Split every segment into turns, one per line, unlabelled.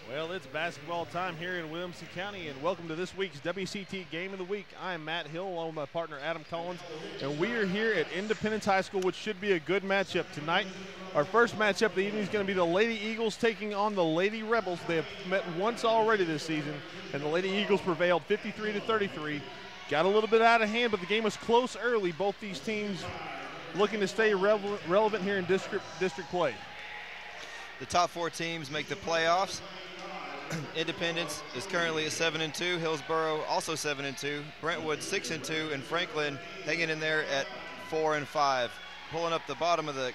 Well, it's basketball time here in Williamson County, and welcome to this week's WCT Game of the Week. I am Matt Hill, along with my partner Adam Collins, and we are here at Independence High School, which should be a good matchup tonight. Our first matchup of the evening is going to be the Lady Eagles taking on the Lady Rebels. They have met once already this season, and the Lady Eagles prevailed 53-33. Got a little bit out of hand, but the game was close early. Both these teams looking to stay relevant here in district play.
The top 4 teams make the playoffs. Independence is currently at 7-2. Hillsboro also 7-2. Brentwood 6-2, and Franklin hanging in there at 4-5. Pulling up the bottom of the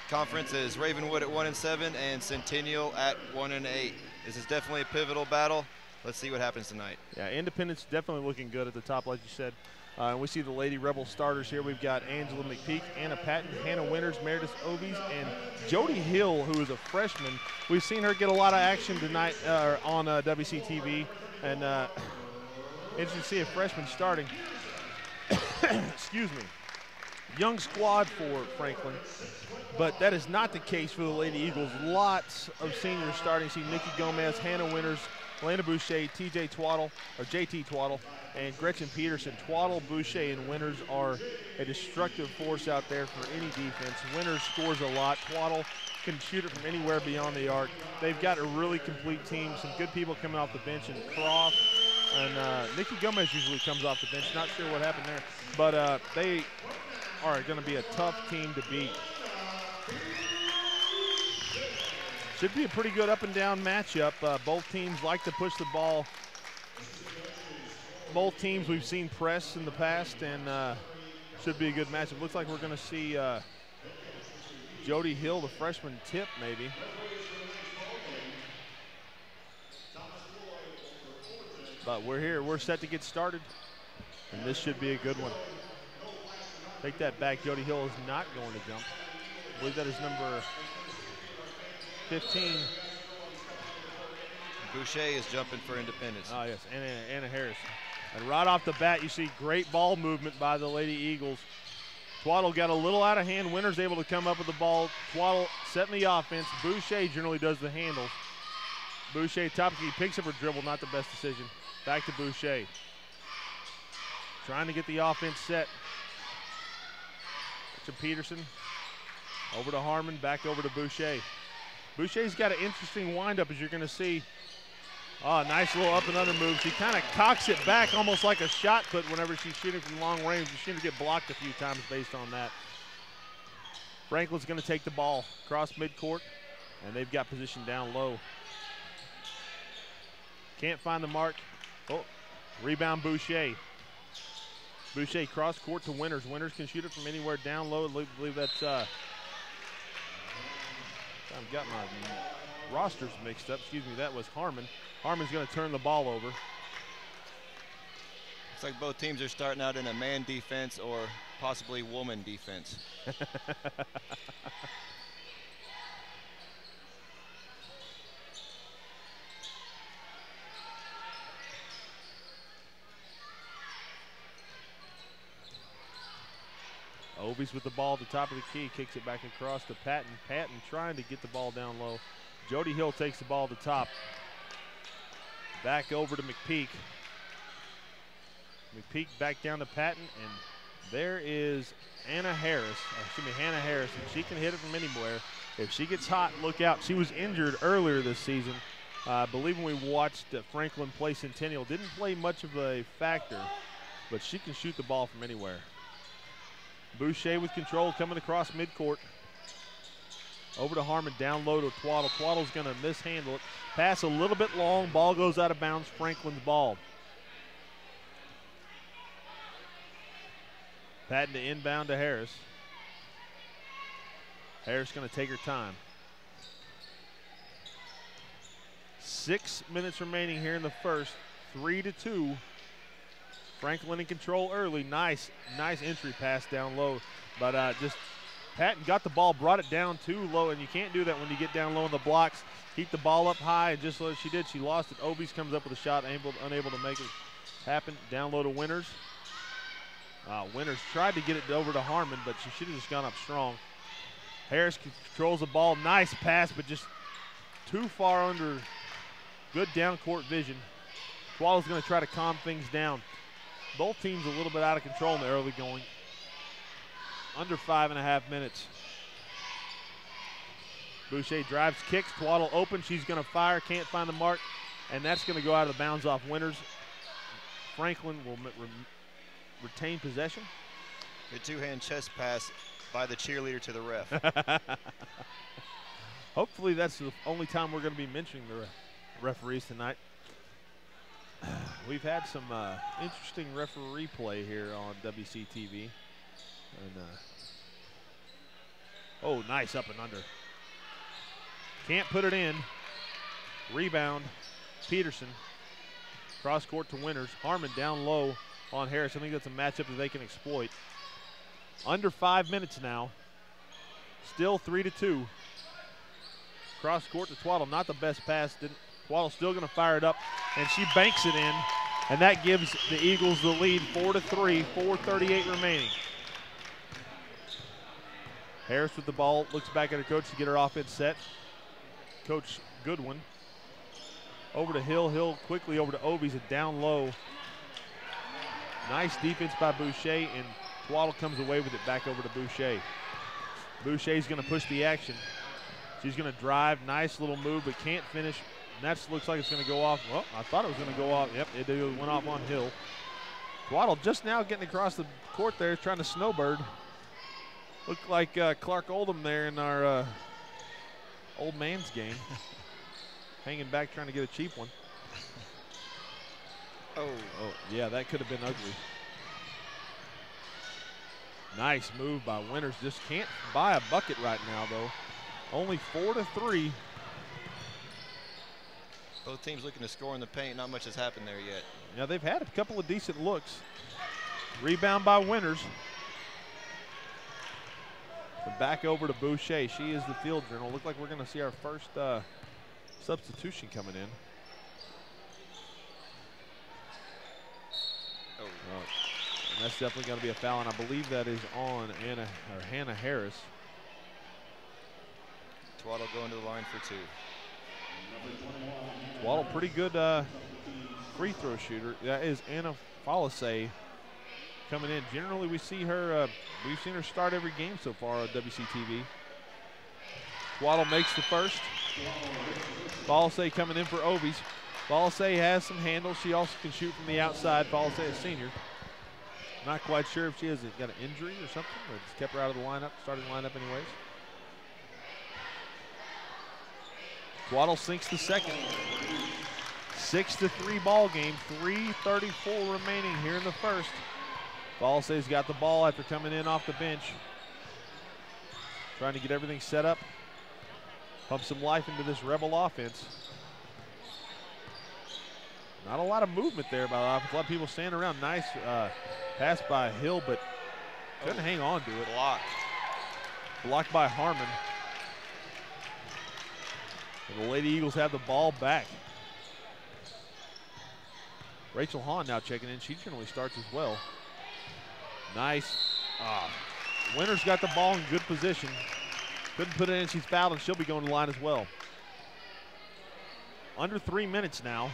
conference is Ravenwood at 1-7 and Centennial at 1-8. This is definitely a pivotal battle. Let's see what happens tonight.
Yeah, Independence definitely looking good at the top, like you said. And we see the Lady Rebel starters here. We've got Angela McPeak, Anna Patton, Hannah Winters, Meredith Obies, and Jody Hill, who is a freshman. We've seen her get a lot of action tonight on WCTV, and interesting to see a freshman starting. Excuse me. Young squad for Franklin, but that is not the case for the Lady Eagles. Lots of seniors starting. See Nikki Gomez, Hannah Winters, Lana Boucher, JT Twaddle, and Gretchen Peterson. Twaddle, Boucher, and Winters are a destructive force out there for any defense. Winters scores a lot. Twaddle can shoot it from anywhere beyond the arc. They've got a really complete team. Some good people coming off the bench, and Croft and Nikki Gomez usually comes off the bench. Not sure what happened there, but they are going to be a tough team to beat. Should be a pretty good up and down matchup. Both teams like to push the ball. Both teams we've seen press in the past, and should be a good matchup. Looks like we're going to see Jody Hill, the freshman, tip maybe. But we're here. We're set to get started, and this should be a good one. Take that back. Jody Hill is not going to jump. I believe that is number 15.
Boucher is jumping for Independence.
Oh, yes, Anna Harris. And right off the bat, you see great ball movement by the Lady Eagles. Twaddle got a little out of hand. Winters able to come up with the ball. Twaddle setting the offense. Boucher generally does the handles. Boucher top key, picks up her dribble, not the best decision. Back to Boucher. Trying to get the offense set. To Peterson. Over to Harmon, back over to Boucher. Boucher's got an interesting windup, as you're going to see. Oh, nice little up and under move. She kind of cocks it back almost like a shot put whenever she's shooting from long range. She's going to get blocked a few times based on that. Franklin's going to take the ball across midcourt, and they've got position down low. Can't find the mark. Oh, rebound Boucher. Boucher cross court to Winters. Winters can shoot it from anywhere down low. I believe that's I've got my rosters mixed up. Excuse me, that was Harmon. Harmon's going to turn the ball over.
Looks like both teams are starting out in a man defense or possibly woman defense.
Obies with the ball at the top of the key, kicks it back across to Patton. Patton trying to get the ball down low. Jody Hill takes the ball at the top. Back over to McPeak. McPeak back down to Patton, and there is Hannah Harris, and she can hit it from anywhere. If she gets hot, look out. She was injured earlier this season. I believe when we watched Franklin play Centennial, didn't play much of a factor, but she can shoot the ball from anywhere. Boucher with control coming across midcourt. Over to Harmon, down low to Twaddle. Twaddle's going to mishandle it. Pass a little bit long, ball goes out of bounds, Franklin's ball. Patton to inbound to Harris. Harris going to take her time. 6 minutes remaining here in the first, 3-2. Franklin in control early. Nice entry pass down low, but just Patton got the ball, brought it down too low, and you can't do that when you get down low in the blocks. Keep the ball up high, and just as she did, she lost it. Obies comes up with a shot, unable to make it happen. Down low to Winters. Winters tried to get it over to Harmon, but she should have just gone up strong. Harris controls the ball. Nice pass, but just too far under good down court vision. Twaddle's going to try to calm things down. Both teams a little bit out of control in the early going. Under 5.5 minutes. Boucher drives, kicks. Twaddle open. She's going to fire. Can't find the mark. And that's going to go out of the bounds off Winters. Franklin will retain possession.
Good two-hand chest pass by the cheerleader to the ref.
Hopefully that's the only time we're going to be mentioning the referees tonight. We've had some interesting referee play here on WCTV. And oh, nice up and under. Can't put it in. Rebound, Peterson. Cross court to Winters. Harmon down low on Harris. I think that's a matchup that they can exploit. Under 5 minutes now. Still 3-2. Cross court to Twaddle. Not the best pass. Twaddle still going to fire it up, and she banks it in, and that gives the Eagles the lead 4-3, 4:38 remaining. Harris with the ball, looks back at her coach to get her offense set. Coach Goodwin. Over to Hill. Hill quickly over to Obies and down low. Nice defense by Boucher, and Twaddle comes away with it back over to Boucher. Boucher's going to push the action. She's going to drive. Nice little move, but can't finish. And that looks like it's going to go off. Well, I thought it was going to go off. Yep, it went off on Hill. Twaddle just now getting across the court there, trying to snowbird. Looked like Clark Oldham there in our old man's game. Hanging back, trying to get a cheap one. Oh, yeah, that could have been ugly. Nice move by Winters. Just can't buy a bucket right now, though. Only 4-3.
Both teams looking to score in the paint. Not much has happened there yet.
Yeah, they've had a couple of decent looks. Rebound by Winters. And back over to Boucher. She is the field journal. Look like we're going to see our first substitution coming in. And that's definitely going to be a foul, and I believe that is on Hannah Harris.
Twaddle going to the line for two.
Twaddle, pretty good free throw shooter. That is Anna Falasay coming in. Generally, we see her. We've seen her start every game so far on WCTV. Twaddle makes the first. Falasay coming in for Obies. Falasay has some handles. She also can shoot from the outside. Falasay is senior. Not quite sure if she has got an injury or something, or just kept her out of the lineup, starting lineup anyways. Twaddle sinks the second. 6-3 ball game. 3:34 remaining here in the first. Falasay's got the ball after coming in off the bench. Trying to get everything set up. Pump some life into this Rebel offense. Not a lot of movement there by the offense. A lot of people standing around. Nice pass by Hill, but couldn't hang on to it. Blocked by Harmon. And the Lady Eagles have the ball back. Rachel Hahn now checking in. She generally starts as well. Nice. Winters got the ball in good position. Couldn't put it in. She's fouled, and she'll be going to the line as well. Under 3 minutes now.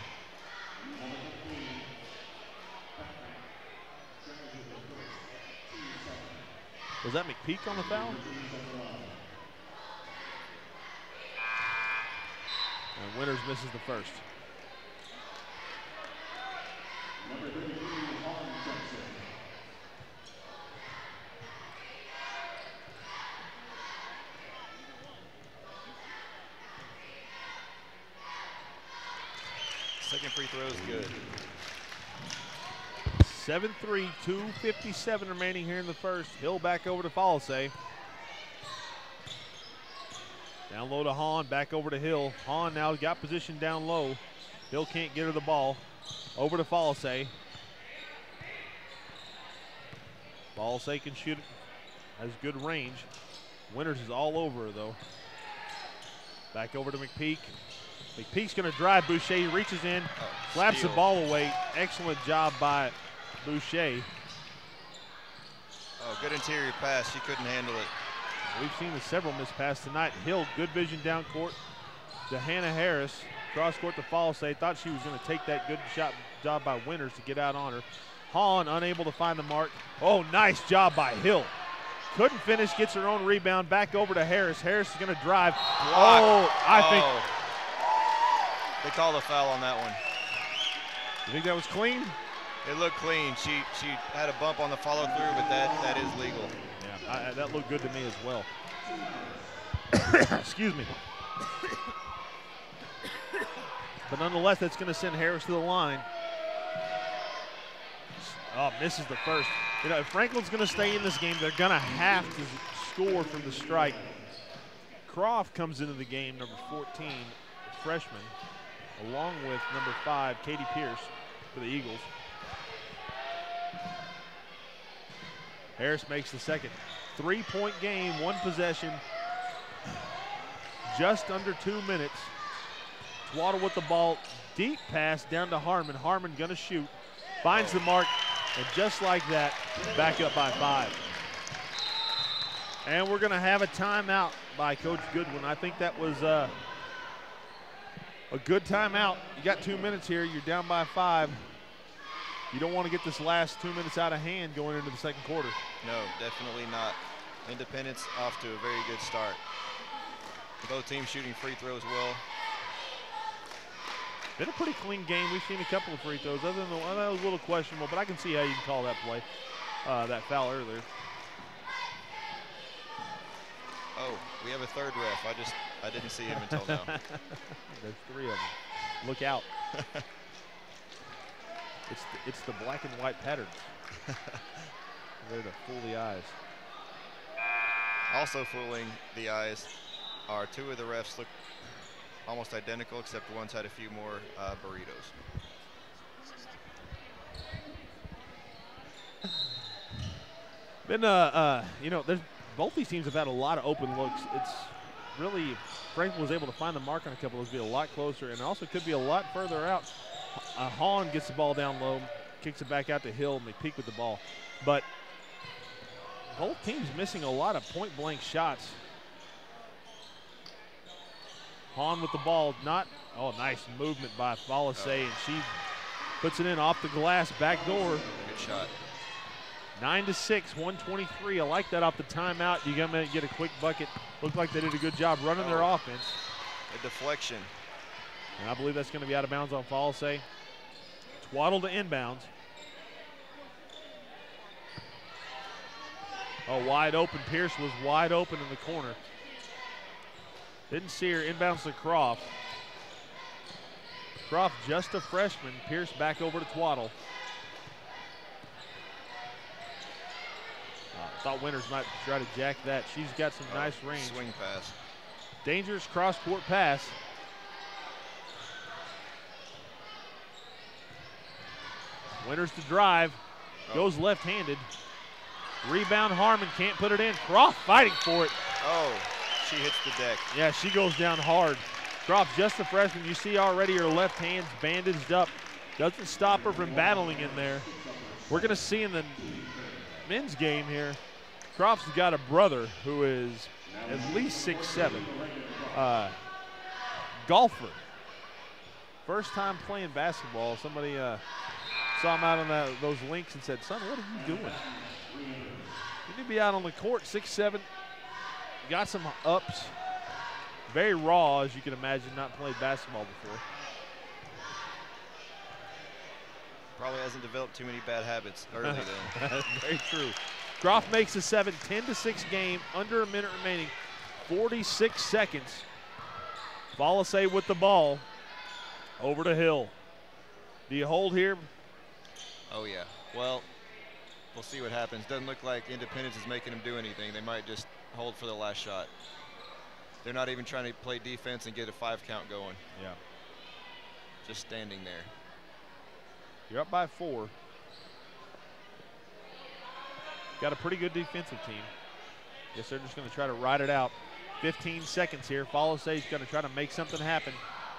Was that McPeak on the foul? And Winters misses the first.
Second free throw is good.
7-3, 2:57 remaining here in the first. Hill back over to Falasay. Down low to Hahn, back over to Hill. Hahn now got position down low. Hill can't get her the ball. Over to Falasay. Falasay can shoot it. Has good range. Winters is all over her, though. Back over to McPeak. McPeak's going to drive. Boucher reaches in, slaps the ball away. Excellent job by Boucher.
Oh, good interior pass. She couldn't handle it.
We've seen several missed passes tonight. Hill, good vision down court to Hannah Harris. Cross court to Falsey. Thought she was going to take that good job by Winters to get out on her. Hahn unable to find the mark. Oh, nice job by Hill. Couldn't finish, gets her own rebound. Back over to Harris. Harris is going to drive.
Block.
Oh, I think.
They called a foul on that one.
You think that was clean?
It looked clean. She had a bump on the follow through, but that is legal.
Yeah, that looked good to me as well. Excuse me. But nonetheless, that's going to send Harris to the line. Oh, misses the first. You know, if Franklin's going to stay in this game, they're going to have to score from the strike. Croft comes into the game, number 14, freshman, along with number 5, Katie Pierce, for the Eagles. Harris makes the second. 3-point game, 1 possession, just under 2 minutes. Twaddle with the ball, deep pass down to Harmon. Harmon gonna shoot, finds the mark, and just like that, back up by 5. And we're gonna have a timeout by Coach Goodwin. I think that was a good timeout. You got 2 minutes here, you're down by 5. You don't want to get this last 2 minutes out of hand going into the second quarter.
No, definitely not. Independence off to a very good start. Both teams shooting free throws well.
Been a pretty clean game. We've seen a couple of free throws. Other than the one that was a little questionable, but I can see how you can call that play, that foul earlier.
Oh, we have a third ref. I didn't see him until now.
There's 3 of them. Look out. It's the black and white patterns. They're to fool the eyes.
Also fooling the eyes are 2 of the refs look almost identical, except one's had a few more burritos.
Been you know, both these teams have had a lot of open looks. It's really, Franklin was able to find the mark on a couple of those, be a lot closer, and also could be a lot further out. Hahn gets the ball down low, kicks it back out to Hill, McPeak with the ball. But both teams missing a lot of point-blank shots. Hahn with the ball, nice movement by Falsey, and she puts it in off the glass, back door.
Good shot.
9-6, 123. I like that off the timeout. You're going to get a quick bucket. Looked like they did a good job running their offense.
A deflection.
And I believe that's going to be out of bounds on Falsey. Twaddle to inbounds. Oh, wide open. Pierce was wide open in the corner. Didn't see her. Inbounds to Croft. Croft just a freshman. Pierce back over to Twaddle. Thought Winters might try to jack that. She's got some nice range.
Swing pass.
Dangerous cross-court pass. Winters to drive. Goes left-handed. Rebound Harmon, can't put it in. Croft fighting for it.
Oh, she hits the deck.
Yeah, she goes down hard. Croft just a freshman. You see already her left hand's bandaged up. Doesn't stop her from battling in there. We're going to see in the men's game here, Croft's got a brother who is at least 6'7". Golfer. First time playing basketball. Somebody saw him out on those links and said, son, what are you doing? You need to be out on the court, 6'7". Got some ups. Very raw, as you can imagine, not played basketball before.
Probably hasn't developed too many bad habits early then.
Very true. Croft makes a 7, 10-6 game, under a minute remaining, 46 seconds. Falsey with the ball, over to Hill. Do you hold here?
Oh yeah, well, we'll see what happens. Doesn't look like Independence is making them do anything. They might just hold for the last shot. They're not even trying to play defense and get a 5 count going.
Yeah.
Just standing there.
You're up by 4. Got a pretty good defensive team. Guess they're just going to try to ride it out. 15 seconds here. Follow-Say's going to try to make something happen.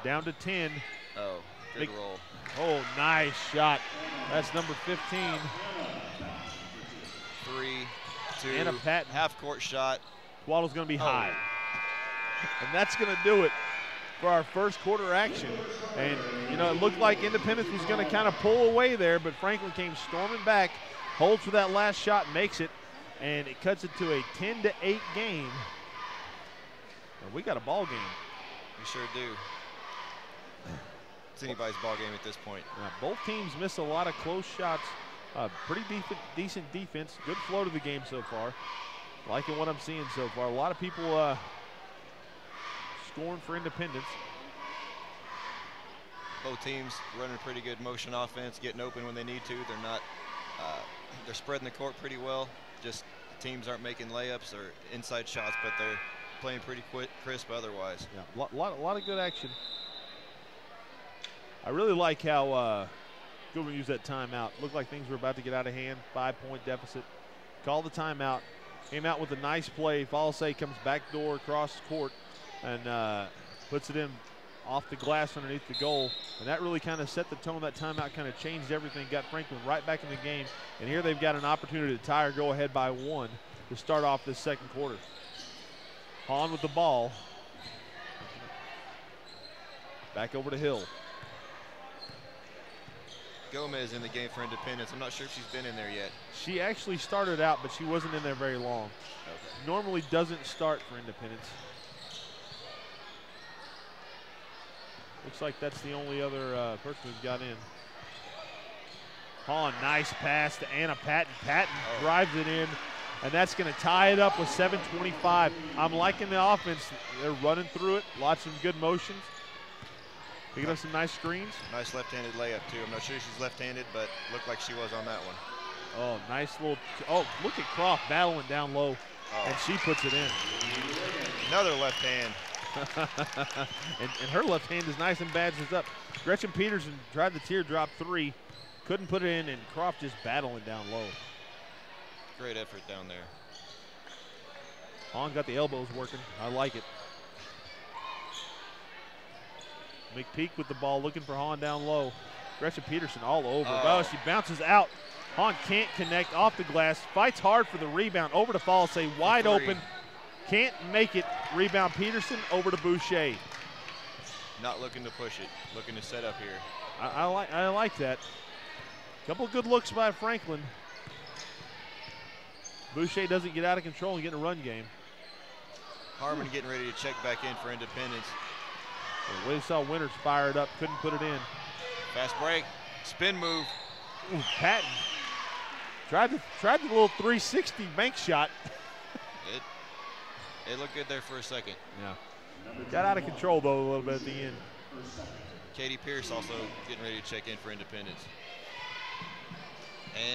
Down to 10.
Oh, good roll.
Oh, nice shot. That's number 15.
3, 2,
Anna Patton.
Half-court shot.
Twaddle's going to be high. And that's going to do it for our first quarter action. And, you know, it looked like Independence was going to kind of pull away there, but Franklin came storming back, holds for that last shot, makes it, and it cuts it to a 10-8 game. And we got a ball game.
We sure do. It's anybody's ball game at this point.
Both teams missed a lot of close shots. Pretty decent defense. Good flow to the game so far. Liking what I'm seeing so far. A lot of people scoring for Independence.
Both teams running pretty good motion offense, getting open when they need to. They're not. They're spreading the court pretty well. Just teams aren't making layups or inside shots, but they're playing pretty crisp otherwise.
Yeah, a lot of good action. I really like how Goodwin used that timeout. Looked like things were about to get out of hand. 5-point deficit. Called the timeout. Came out with a nice play. Follow-Say comes back door across the court and puts it in off the glass underneath the goal. And that really kind of set the tone. That timeout kind of changed everything. Got Franklin right back in the game. And here they've got an opportunity to tie or go ahead by 1 to start off this second quarter. Hahn with the ball. Back over to Hill.
Gomez in the game for Independence. I'm not sure if she's been in there yet.
She actually started out, but she wasn't in there very long. Okay. Normally doesn't start for Independence. Looks like that's the only other person who's got in. Hahn, nice pass to Anna Patton. Patton drives it in, and that's going to tie it up with 7:25. I'm liking the offense. They're running through it. Lots of good motions. Picking up some nice screens.
Nice left-handed layup, too. I'm not sure she's left-handed, but looked like she was on that one.
Oh, nice little – oh, look at Croft battling down low, and she puts it in.
Another left hand.
and her left hand is nice and badges up. Gretchen Peterson tried the teardrop 3. Couldn't put it in, and Croft just battling down low.
Great effort down there.
Hahn got the elbows working. I like it. McPeak with the ball, looking for Hahn down low. Gretchen Peterson all over. Oh, she bounces out. Hahn can't connect off the glass. Fights hard for the rebound. Over to Follow-Say, wide open. Can't make it. Rebound Peterson over to Boucher.
Not looking to push it. Looking to set up here.
I like that. Couple good looks by Franklin. Boucher doesn't get out of control and get in a run game.
Harmon getting ready to check back in for Independence.
We saw Winters fired up, couldn't put it in.
Fast break, spin move.
Ooh, Patton tried the little 360 bank shot.
It looked good there for a second.
Yeah. Got out of control though a little bit at the end.
Katie Pierce also getting ready to check in for Independence.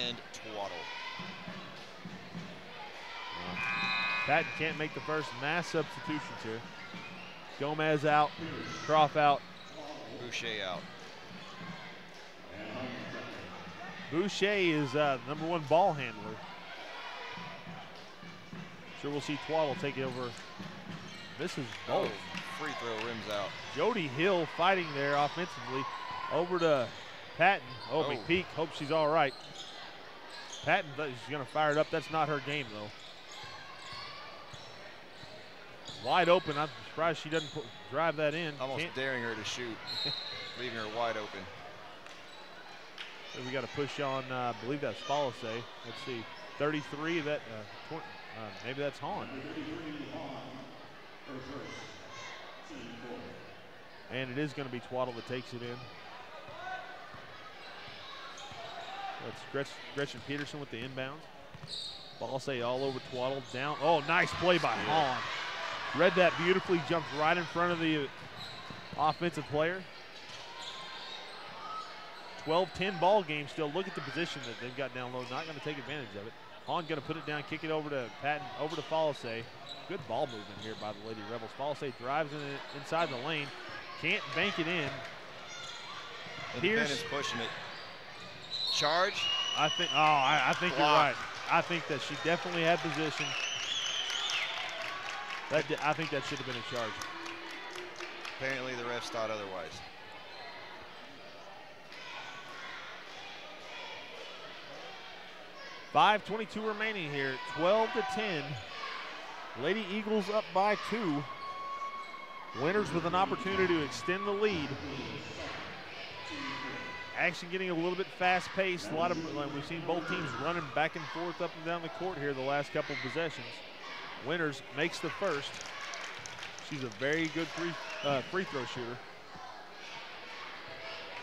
And Twaddle.
Patton can't make the first mass substitutions here. Gomez out, Croft out.
Boucher out.
Boucher is #1 ball handler. Sure, we'll see Twaddle take it over. This is both.
Free throw rims out.
Jody Hill fighting there offensively. Over to Patton. Oh, McPeak hopes she's all right. Patton, she's going to fire it up. That's not her game, though. Wide open. I'm surprised she doesn't drive that in.
Almost daring her to shoot, leaving her wide open.
So we got to push on, I believe that's Follow-Say. Let's see, 33, that, maybe that's Hahn. And it is going to be Twaddle that takes it in. That's Gretchen Peterson with the inbound. Follow-Say all over Twaddle, down. Oh, nice play by Hahn. Read that beautifully, jumped right in front of the offensive player. 12-10 ball game still. Look at the position that they've got down low. Not going to take advantage of it. Hahn going to put it down, kick it over to Patton, over to Follow-Say. Good ball movement here by the Lady Rebels. Follow-Say drives inside the lane. Can't bank it in.
Independence pushing it. Charge.
I think you're right. I think that she definitely had position. I think that should have been a charge.
Apparently the refs thought otherwise.
.5:22 remaining here, 12-10. Lady Eagles up by 2. Winners with an opportunity to extend the lead. Action getting a little bit fast-paced. A lot of, like, we've seen both teams running back and forth up and down the court here the last couple of possessions. Winners makes the first. She's a very good free throw shooter.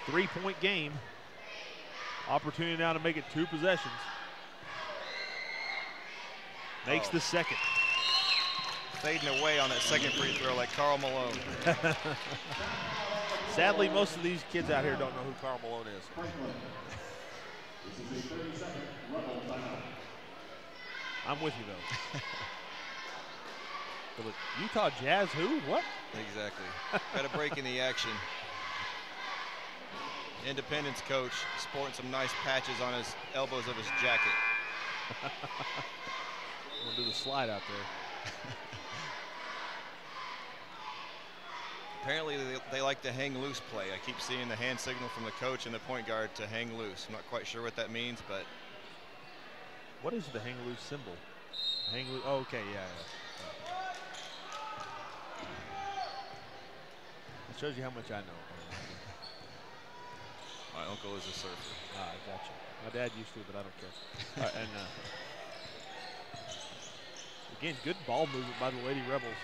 3-point game. Opportunity now to make it 2 possessions. Makes the second.
Fading away on that second free throw like Karl Malone.
Sadly, most of these kids out here don't know who Karl Malone is. I'm with you, though. The Utah Jazz, who? What?
Exactly. Got a break in the action. Independence coach sporting some nice patches on his elbows of his jacket.
We'll do the slide out there.
Apparently they like to hang loose play. I keep seeing the hand signal from the coach and the point guard to hang loose. I'm not quite sure what that means, but.
What is the hang loose symbol? Hang loose, oh, okay, yeah. It shows you how much I know.
My uncle is a surfer.
Ah, I got you. My dad used to, but I don't care. And again, good ball movement by the Lady Rebels.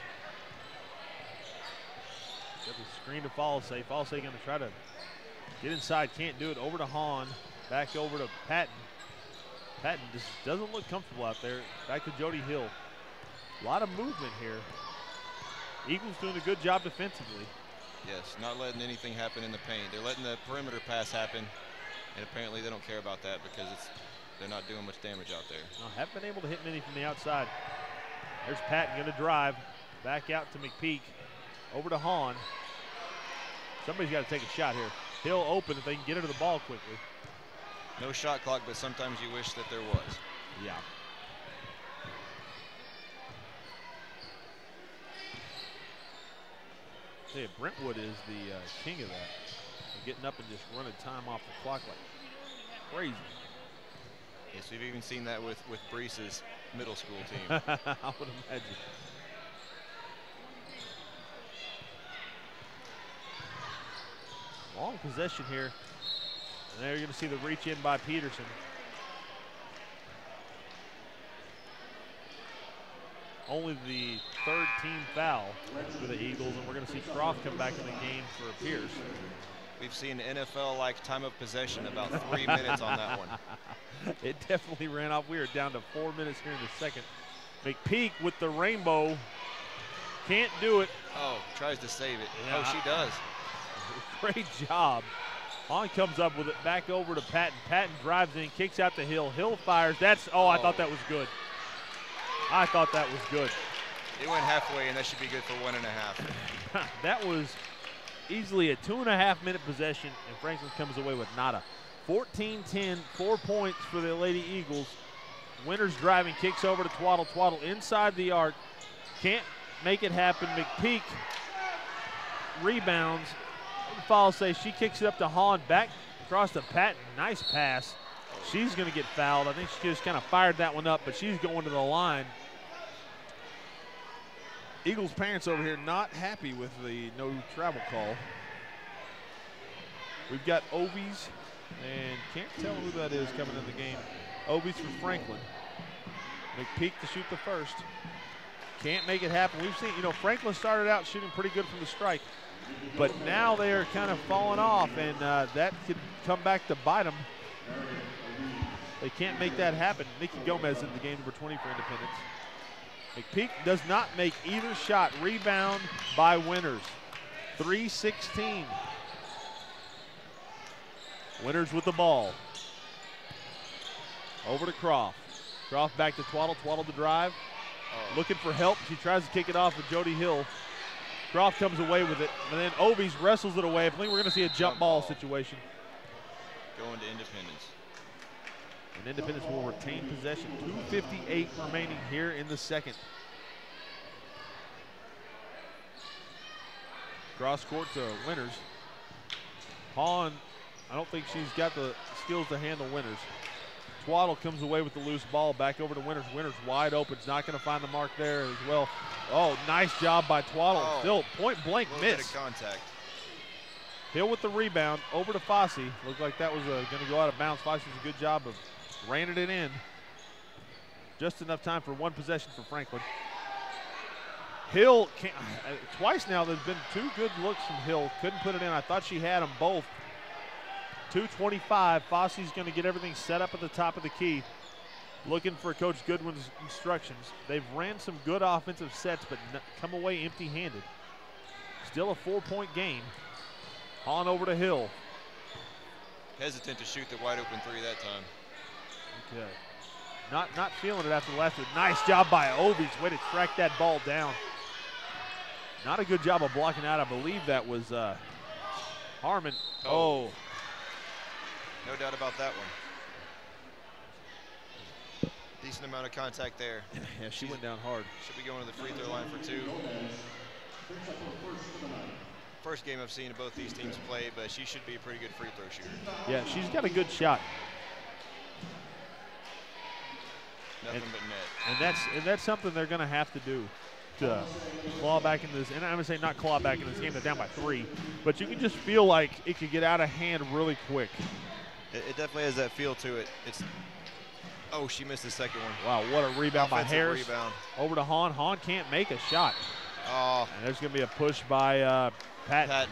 Got the screen to Falsey. Falsey going to try to get inside, can't do it. Over to Hahn, back over to Patton. Patton just doesn't look comfortable out there. Back to Jody Hill. A lot of movement here. Eagles doing a good job defensively.
Yes, not letting anything happen in the paint. They're letting the perimeter pass happen, and apparently they don't care about that because they're not doing much damage out there.
No, haven't been able to hit many from the outside. There's Patton going to drive. Back out to McPeak. Over to Hahn. Somebody's got to take a shot here. Hill open if they can get into the ball quickly.
No shot clock, but sometimes you wish that there was.
Yeah. Tell you, Brentwood is the king of that. Getting up and just running time off the clock like crazy.
Yes, we've even seen that with Breese's middle school team.
I would imagine. Long possession here. And there you're going to see the reach in by Peterson. Only the 3rd team foul for the Eagles, and we're going to see Croft come back in the game for Pierce.
We've seen NFL-like time of possession, about 3 minutes on that one.
It definitely ran off. We are down to 4 minutes here in the second. McPeak with the rainbow. Can't do it.
Oh, tries to save it.
Yeah,
oh, she does.
Great job. Hahn comes up with it back over to Patton. Patton drives in, kicks out to Hill. Hill fires. That's, oh, I thought that was good. I thought that was good.
It went halfway, and that should be good for 1.5.
That was easily a 2.5-minute possession, and Franklin comes away with nada. 14-10, 4 points for the Lady Eagles. Winters driving, kicks over to Twaddle. Twaddle inside the arc. Can't make it happen. McPeak rebounds. Falsey, she kicks it up to Hahn, back across to Patton. Nice pass. She's going to get fouled. I think she just kind of fired that one up, but she's going to the line. Eagles parents over here not happy with the no travel call. We've got Ovies, and can't tell who that is coming in the game. Ovies for Franklin. McPeak to shoot the first. Can't make it happen. We've seen, you know, Franklin started out shooting pretty good from the strike, but now they are kind of falling off, and that could come back to bite them. They can't make that happen. Nikki Gomez in the game, number 20 for Independence. McPeak does not make either shot. Rebound by Winters. 3-16. Winters with the ball. Over to Croft. Croft back to Twaddle. Twaddle to drive. Looking for help. She tries to kick it off with Jody Hill. Croft comes away with it. And then Ovies wrestles it away. I think we're going to see a jump ball situation.
Going to Independence.
And Independence will retain possession. 2:58 remaining here in the second. Cross court to Winters. Hahn, I don't think she's got the skills to handle Winters. Twaddle comes away with the loose ball. Back over to Winters. Winters wide open. Is not going to find the mark there as well. Oh, nice job by Twaddle.
Oh,
Still point blank miss.
Bit of contact.
Hill with the rebound. Over to Fosse. Looked like that was going to go out of bounds. Fosse does a good job of reining it in. Just enough time for one possession for Franklin. Hill, twice now there's been two good looks from Hill. Couldn't put it in. I thought she had them both. 2:25. Fosse's going to get everything set up at the top of the key. Looking for Coach Goodwin's instructions. They've ran some good offensive sets, but come away empty-handed. Still a 4-point game. On over to Hill.
Hesitant to shoot the wide open three that time.
Okay. Not feeling it after the last one. Nice job by Obies. Way to track that ball down. Not a good job of blocking out. I believe that was Harmon. Oh.
No doubt about that one. Decent amount of contact there.
Yeah, she went down hard.
Should be going to the free throw line for two. First game I've seen both these teams play, but she should be a pretty good free throw shooter.
Yeah, she's got a good shot.
Nothing but net.
And that's something they're going to have to do to claw back into this. And I'm going to say not claw back in this game. They're down by 3. But you can just feel like it could get out of hand really quick.
It definitely has that feel to it. Oh, she missed the second one.
Wow, what a rebound by Harris.
Rebound.
Over to Hahn. Hahn can't make a shot.
Oh.
And there's going to be a push by Patton.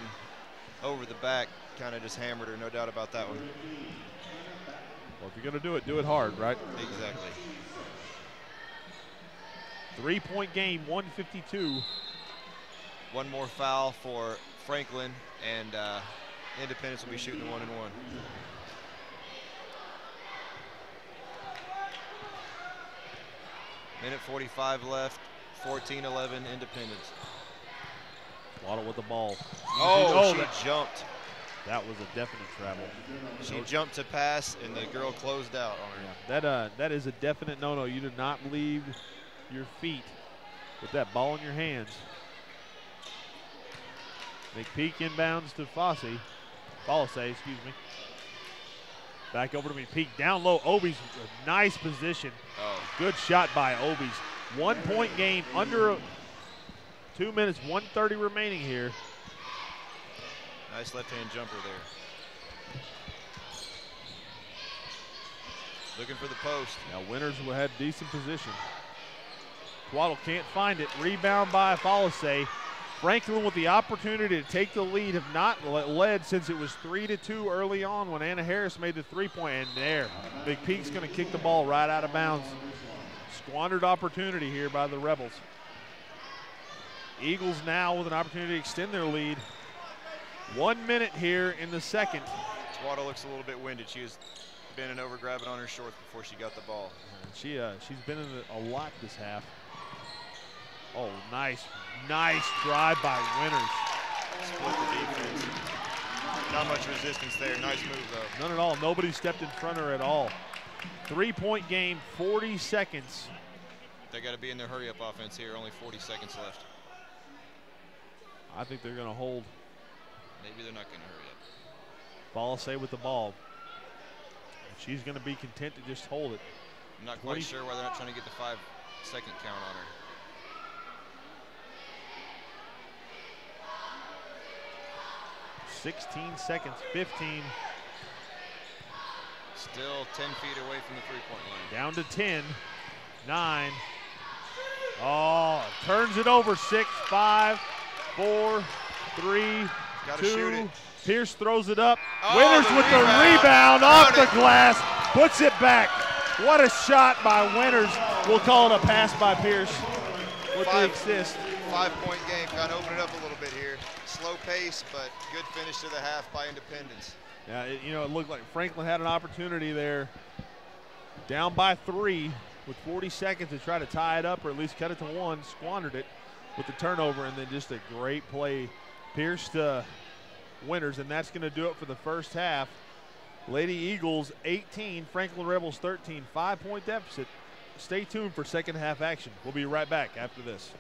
Over the back. Kind of just hammered her, no doubt about that one.
Well, if you're going to do it hard, right?
Exactly.
3-point game, 152.
One more foul for Franklin, and Independence will be shooting the 1-and-1. Minute 45 left, 14-11 Independence.
Waddle with the ball.
She jumped.
That was a definite travel.
She jumped to pass, and the girl closed out on her.
Yeah, that is a definite no-no. You do not leave your feet with that ball in your hands. McPeak inbounds to Fosse, excuse me. Back over to McPeak, down low. Obies, nice position.
Oh.
Good shot by Obies. 1-point game, under 2 minutes, 1:30 remaining here.
Nice left-hand jumper there. Looking for the post.
Now Winters will have decent position. Twaddle can't find it. Rebound by Fosse. Franklin with the opportunity to take the lead, have not led since it was 3-2 early on when Anna Harris made the 3-point. And there, McPeak's going to kick the ball right out of bounds. Squandered opportunity here by the Rebels. Eagles now with an opportunity to extend their lead. 1 minute here in the second.
Twaddle looks a little bit winded. She was bending over, grabbing on her shorts before she got the ball.
She's been in it a lot this half. Oh, nice drive by Winters.
Split the defense. Not much resistance there. Nice move, though.
None at all. Nobody stepped in front of her at all. 3-point game, 40 seconds.
They got to be in their hurry-up offense here. Only 40 seconds left.
I think they're going to hold.
Maybe they're not going to hurry up.
Fosse with the ball. She's going to be content to just hold it.
I'm not quite sure why they're not trying to get the 5-second count on her.
.16 seconds, 15.
Still 10 feet away from the three-point line.
Down to 10, 9. Oh, turns it over. 6, 5, 4, 3, 2. Pierce throws it up. Winters with the rebound off the glass, puts it back. What a shot by Winters. We'll call it a pass by Pierce with the assist.
5-point game, kind of open it up a little bit here. Slow pace, but good finish to the half by Independence.
Yeah, it looked like Franklin had an opportunity there. Down by 3 with 40 seconds to try to tie it up or at least cut it to 1. Squandered it with the turnover, and then just a great play. Pierce to Winters, and that's going to do it for the first half. Lady Eagles 18, Franklin Rebels 13. 5-point deficit. Stay tuned for second half action. We'll be right back after this.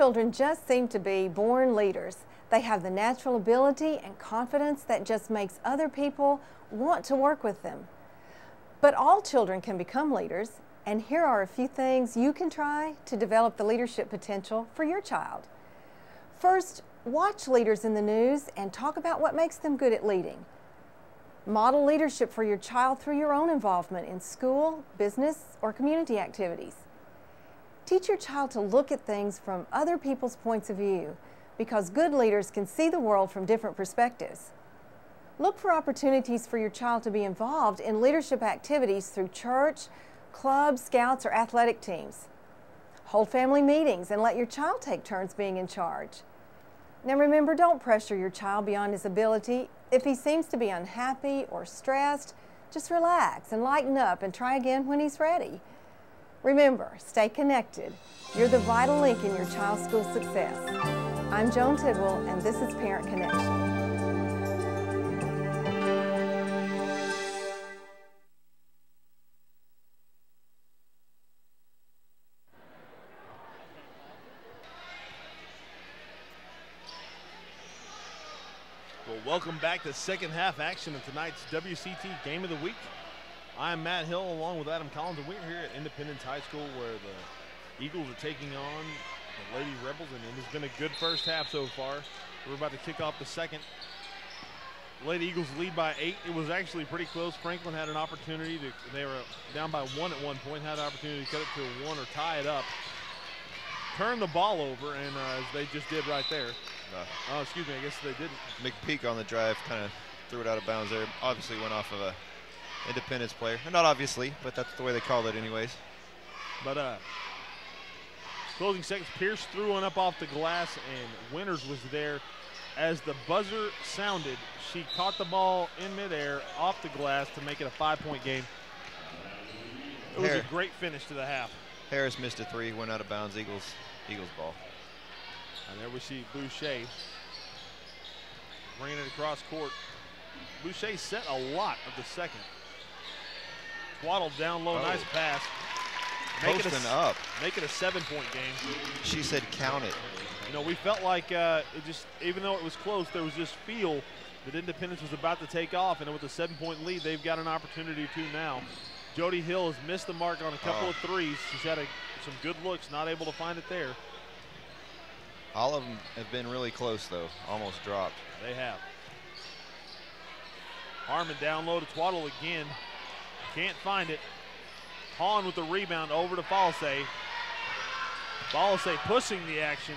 children just seem to be born leaders. They have the natural ability and confidence that just makes other people want to work with them. But all children can become leaders, and here are a few things you can try to develop the leadership potential for your child. First, watch leaders in the news and talk about what makes them good at leading. Model leadership for your child through your own involvement in school, business, or community activities. Teach your child to look at things from other people's points of view, because good leaders can see the world from different perspectives. Look for opportunities for your child to be involved in leadership activities through church, clubs, scouts, or athletic teams. Hold family meetings and let your child take turns being in charge. Now remember, don't pressure your child beyond his ability. If he seems to be unhappy or stressed, just relax and lighten up and try again when he's ready. Remember, stay connected. You're the vital link in your child's school success. I'm Joan Tidwell, and this is Parent Connection.
Well, welcome back to second half action of tonight's WCT Game of the Week. I'm Matt Hill along with Adam Collins, and we're here at Independence High School where the Eagles are taking on the Lady Rebels, and it has been a good first half so far. We're about to kick off the second. The Lady Eagles lead by 8. It was actually pretty close. Franklin had an opportunity they were down by 1 at one point, had an opportunity to cut it to a 1 or tie it up. Turn the ball over, and as they just did right there. Oh, excuse me, I guess they didn't.
McPeak on the drive kind of threw it out of bounds there. Obviously went off of a Independence player. Not obviously, but that's the way they called it anyways.
But closing seconds, Pierce threw one up off the glass, and Winters was there. As the buzzer sounded, she caught the ball in midair off the glass to make it a 5-point game. It was a great finish to the half.
Harris missed a 3, went out of bounds. Eagles ball.
And there we see Boucher bringing it across court. Boucher set a lot of the second. Twaddle down low, nice pass.
Posting up.
Make it a 7-point game.
She said count it.
You know, we felt like it just, even though it was close, there was this feel that Independence was about to take off, and with a 7-point lead, they've got an opportunity to now. Jody Hill has missed the mark on a couple of threes. She's had some good looks, not able to find it there.
All of them have been really close, though. Almost dropped.
They have. Harmon down low to Twaddle again. Can't find it. Hahn with the rebound over to Falsey. Falsey pushing the action.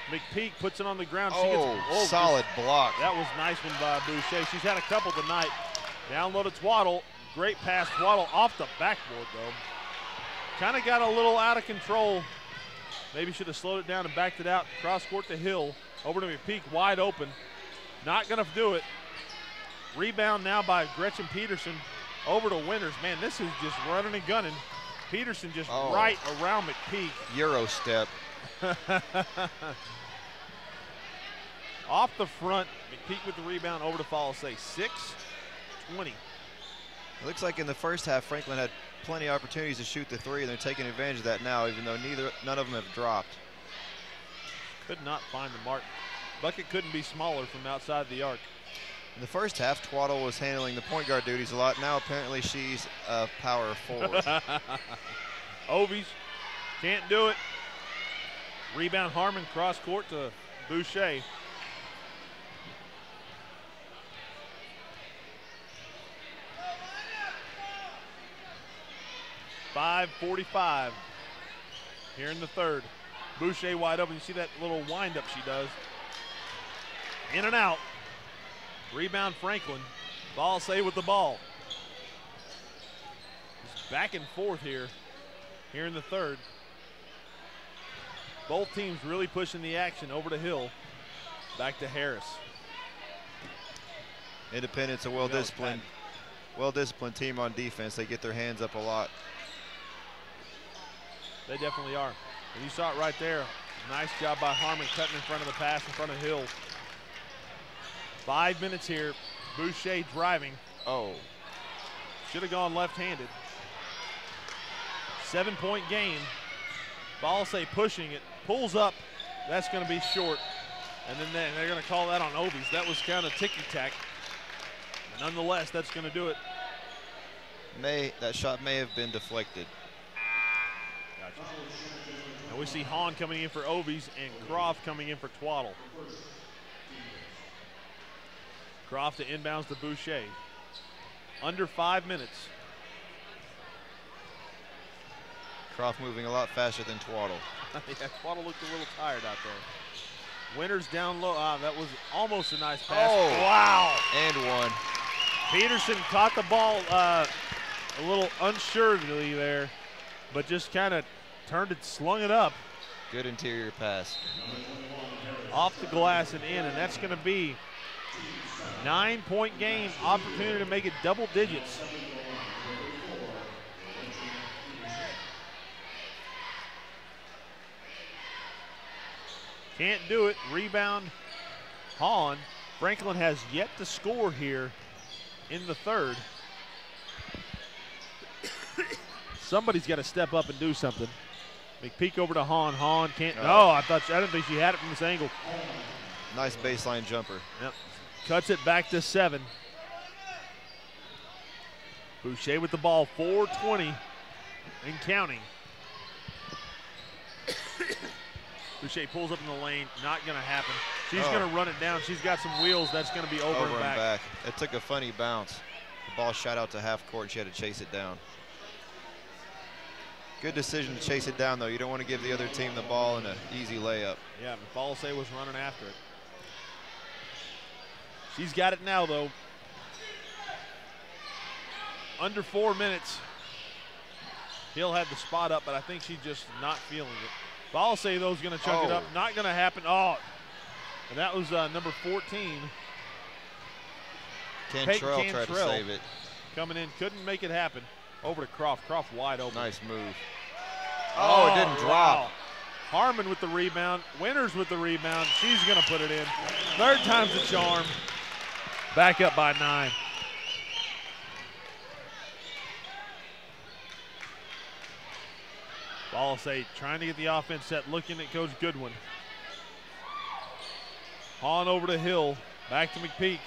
McPeak puts it on the ground. She gets,
solid block.
That was a nice one by Boucher. She's had a couple tonight. Down low to Twaddle. Great pass. Twaddle off the backboard, though. Kind of got a little out of control. Maybe should have slowed it down and backed it out. Cross court to Hill. Over to McPeak, wide open. Not going to do it. Rebound now by Gretchen Peterson. Over to Winters. Man, this is just running and gunning. Peterson just right around McPeak.
Euro step.
Off the front, McPeak with the rebound over to Falsey. 6-20.
It looks like in the first half, Franklin had plenty of opportunities to shoot the 3, and they're taking advantage of that now, even though none of them have dropped.
Could not find the mark. Bucket couldn't be smaller from outside the arc.
In the first half, Twaddle was handling the point guard duties a lot. Now apparently she's a power forward.
Ovies can't do it. Rebound Harmon, cross court to Boucher. .45 here in the third. Boucher wide open. You see that little wind-up she does. In and out. Rebound Franklin. Falsey with the ball. Just back and forth here in the third. Both teams really pushing the action over to Hill. Back to Harris.
Independence, a well-disciplined team on defense. They get their hands up a lot.
They definitely are. And you saw it right there. Nice job by Harmon cutting in front of the pass in front of Hill. 5 minutes here. Boucher driving. Should have gone left-handed. 7-point game. Falsey pushing it. Pulls up. That's going to be short. And then they're going to call that on Ovies. That was kind of ticky-tack. Nonetheless, that's going to do it.
That shot may have been deflected.
Gotcha. And we see Hahn coming in for Ovies and Croft coming in for Twaddle. Croft to inbounds to Boucher. Under 5 minutes.
Croft moving a lot faster than Twaddle.
Yeah, Twaddle looked a little tired out there. Winters down low. That was almost a nice pass.
Oh,
wow.
And one.
Peterson caught the ball a little unsuredly there, but just kind of turned it, slung it up.
Good interior pass.
Off the glass and in, and that's going to be 9-point game, opportunity to make it double digits. Can't do it. Rebound, Hahn. Franklin has yet to score here in the third. Somebody's got to step up and do something. McPeak over to Hahn. Hahn can't. No, I didn't think she had it from this angle.
Nice baseline jumper.
Yep. Cuts it back to 7. Boucher with the ball, 4:20 and counting. Boucher pulls up in the lane, not going to happen. She's going to run it down. She's got some wheels. That's going to be over and back.
It took a funny bounce. The ball shot out to half court, and she had to chase it down. Good decision to chase it down, though. You don't want to give the other team the ball in an easy layup.
Yeah, Balasay was running after it. She's got it now, though. Under 4 minutes. Hill had the spot up, but I think she's just not feeling it. Balasay, though, is going to chunk it up. Not going to happen. Oh, and that was number 14.
Cantrell tried to save it.
Coming in, couldn't make it happen. Over to Croft. Croft wide open.
Nice move. Oh, it didn't drop.
Wow. Harmon with the rebound. Winters with the rebound. She's going to put it in. Third time's the charm. Back up by 9. Balasay trying to get the offense set, looking at Coach Goodwin. Hahn over to Hill. Back to McPeak.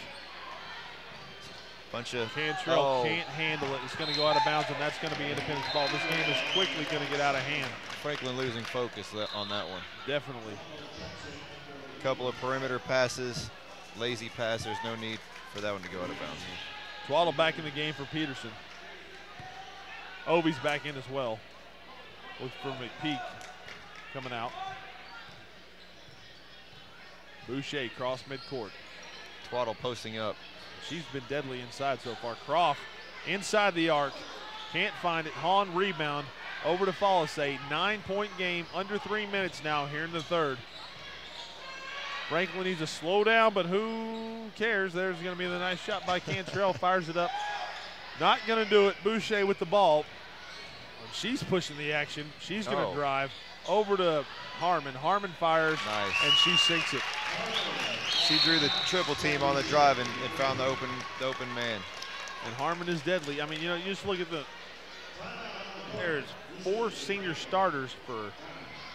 Cantrell can't handle it. It's going to go out of bounds, and that's going to be Independence ball. This game is quickly going to get out of hand.
Franklin losing focus on that one.
Definitely.
Couple of perimeter passes, lazy pass. There's no need for that one to go out of bounds.
Twaddle back in the game for Peterson. Ovi's back in as well. Look for McPeak coming out. Boucher cross midcourt.
Twaddle posting up.
She's been deadly inside so far. Croft inside the arc. Can't find it. Hahn rebound. Over to Balasay. 9-point game. Under 3 minutes now here in the third. Franklin needs to slow down, but who cares? There's going to be the nice shot by Cantrell. Fires it up. Not going to do it. Boucher with the ball. She's pushing the action. She's going to drive over to Harmon. Harmon fires, and she sinks it.
She drew the triple team on the drive and found the open man.
And Harmon is deadly. I mean, you just look at there's 4 senior starters for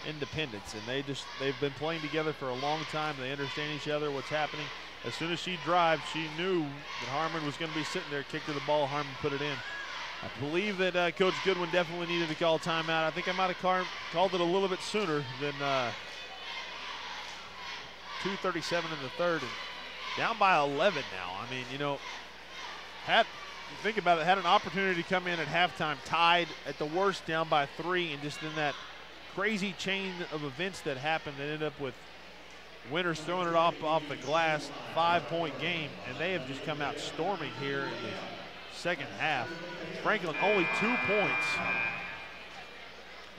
Independence, and they've been playing together for a long time. They understand each other, what's happening. As soon as she drives, she knew that Harmon was going to be sitting there, kicked her the ball, Harmon put it in. I believe that Coach Goodwin definitely needed to call timeout. I think I might have called it a little bit sooner than 2:37 in the third, and down by 11 now. I mean, think about it, had an opportunity to come in at halftime tied at the worst down by 3, and just in that crazy chain of events that happened, they ended up with Winters throwing it off the glass, 5-point game, and they have just come out storming here in the second half. Franklin only 2 points.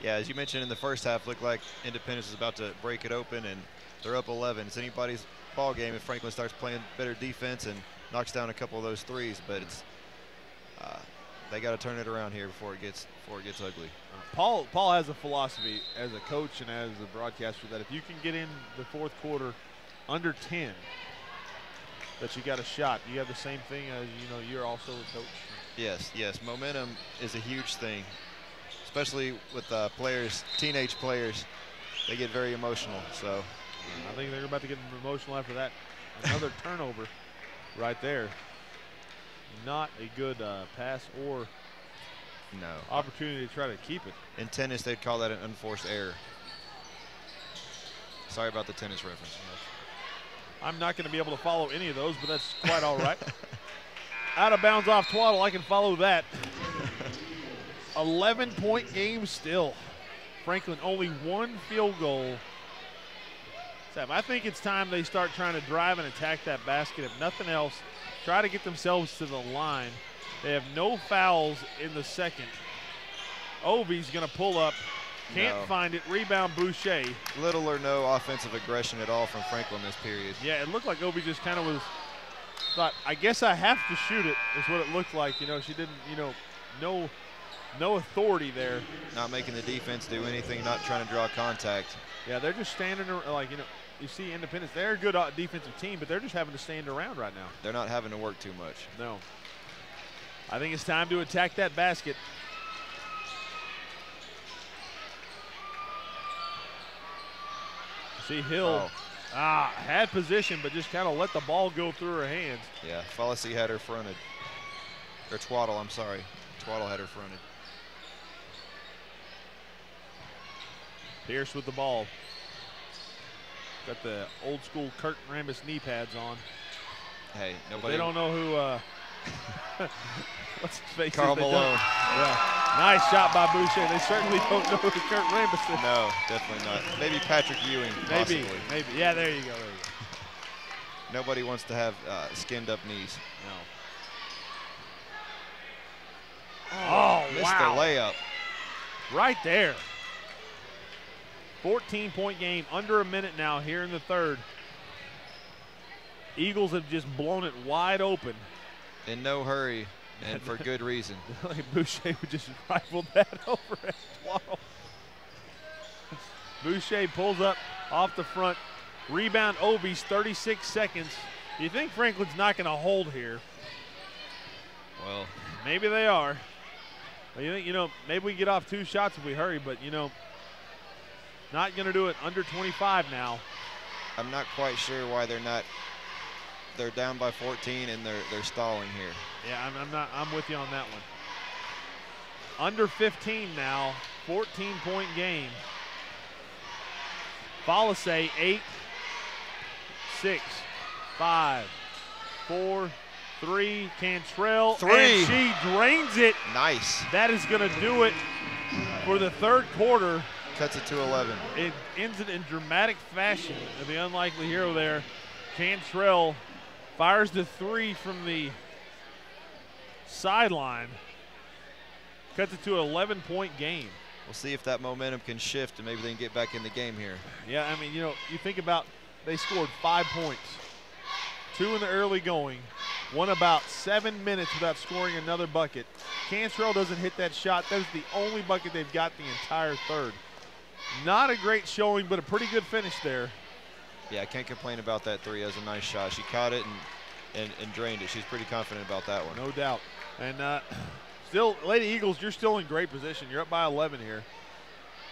Yeah, as you mentioned in the first half, looked like Independence is about to break it open, and they're up 11. It's anybody's ball game if Franklin starts playing better defense and knocks down a couple of those threes, but it's they got to turn it around here before it gets ugly.
Paul has a philosophy as a coach and as a broadcaster that if you can get in the fourth quarter under 10, that you got a shot. You have the same thing as you're also a coach.
Yes. Momentum is a huge thing, especially with teenage players. They get very emotional. So
I think they're about to get emotional after that. Another turnover right there. Not a good pass or opportunity to try to keep it.
In tennis, they'd call that an unforced error. Sorry about the tennis reference.
I'm not going to be able to follow any of those, but that's quite all right. Out of bounds off Twaddle, I can follow that. 11-point game still. Franklin only one field goal. Sam, I think it's time they start trying to drive and attack that basket. If nothing else, try to get themselves to the line. They have no fouls in the second. Ovi's going to pull up. Can't find it. Rebound Boucher.
Little or no offensive aggression at all from Franklin this period.
Yeah, it looked like Ovi just kind of thought, I guess I have to shoot it, is what it looked like. You know, she didn't, no authority there.
Not making the defense do anything, not trying to draw contact.
Yeah, they're just standing, like, you see Independence, they're a good defensive team, but they're just having to stand around right now.
They're not having to work too much.
No. I think it's time to attack that basket. See Hill had position, but just kind of let the ball go through her hands.
Yeah, Fallacy had her fronted. Or Twaddle, I'm sorry. Twaddle had her fronted.
Pierce with the ball. Got the old school Kurt Rambis knee pads on.
Hey, nobody.
They don't know who, what's his face?
Karl Malone.
Yeah. Nice shot by Boucher. They certainly don't know who Kurt Rambis is.
No, definitely not. Maybe Patrick Ewing, possibly.
Maybe. Yeah, there you go.
Nobody wants to have skinned up knees.
No. Oh,
missed
wow.
the layup.
Right there. 14-point game, under a minute now here in the third. Eagles have just blown it wide open.
In no hurry, and for good reason.
Boucher would just rifle that over at Twaddle. Boucher pulls up off the front. Rebound Ovi's 36 seconds. You think Franklin's not going to hold here?
Well,
maybe they are. Well, you think, maybe we get off 2 shots if we hurry, but, not going to do it. Under 25 now.
I'm not quite sure why they're not. They're down by 14 and they're stalling here.
Yeah, I'm with you on that one. Under 15 now, 14-point game. Fallacy 8, 6, 5, 4, 3. Cantrell.
3.
And she drains it.
Nice.
That is going to do it for the third quarter.
Cuts it to 11.
It ends it in dramatic fashion. The unlikely hero there, Cantrell, fires the 3 from the sideline. Cuts it to an 11-point game.
We'll see if that momentum can shift and maybe they can get back in the game here.
Yeah, I mean, you think about they scored 5 points. 2 in the early going. 1 about 7 minutes without scoring another bucket. Cantrell doesn't hit that shot. That is the only bucket they've got the entire third. Not a great showing, but a pretty good finish there.
Yeah, I can't complain about that 3. That was a nice shot. She caught it and drained it. She's pretty confident about that one.
No doubt. And still, Lady Eagles, you're still in great position. You're up by 11 here.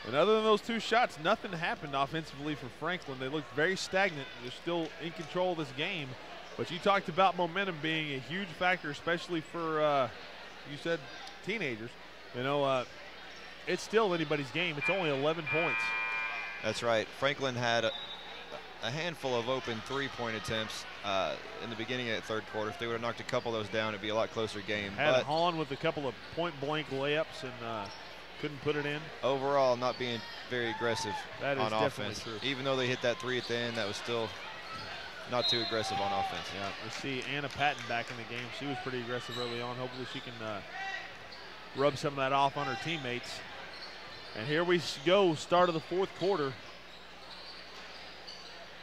And other than those 2 shots, nothing happened offensively for Franklin. They looked very stagnant. They're still in control of this game. But you talked about momentum being a huge factor, especially for, you said, teenagers. It's still anybody's game. It's only 11 points.
That's right. Franklin had a handful of open 3-point attempts in the beginning of that third quarter. If they would have knocked a couple of those down, it'd be a lot closer game.
Had Hahn with a couple of point-blank layups and couldn't put it in.
Overall, not being very aggressive on offense.
True.
Even though they hit that 3 at the end, that was still not too aggressive on offense.
Yeah, we see Anna Patton back in the game. She was pretty aggressive early on. Hopefully she can rub some of that off on her teammates. And here we go, start of the fourth quarter.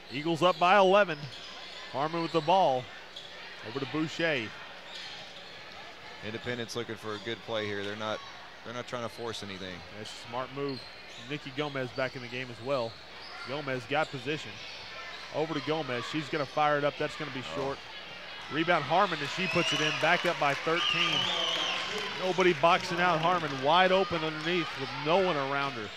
Eagles up by 11. Harmon with the ball. Over to Boucher.
Independence looking for a good play here. They're not trying to force anything.
That's a smart move. Nikki Gomez back in the game as well. Gomez got position. Over to Gomez. She's going to fire it up. That's going to be short. Rebound Harmon, and she puts it in. Back up by 13. Nobody boxing out Harmon. Wide open underneath with no one around her.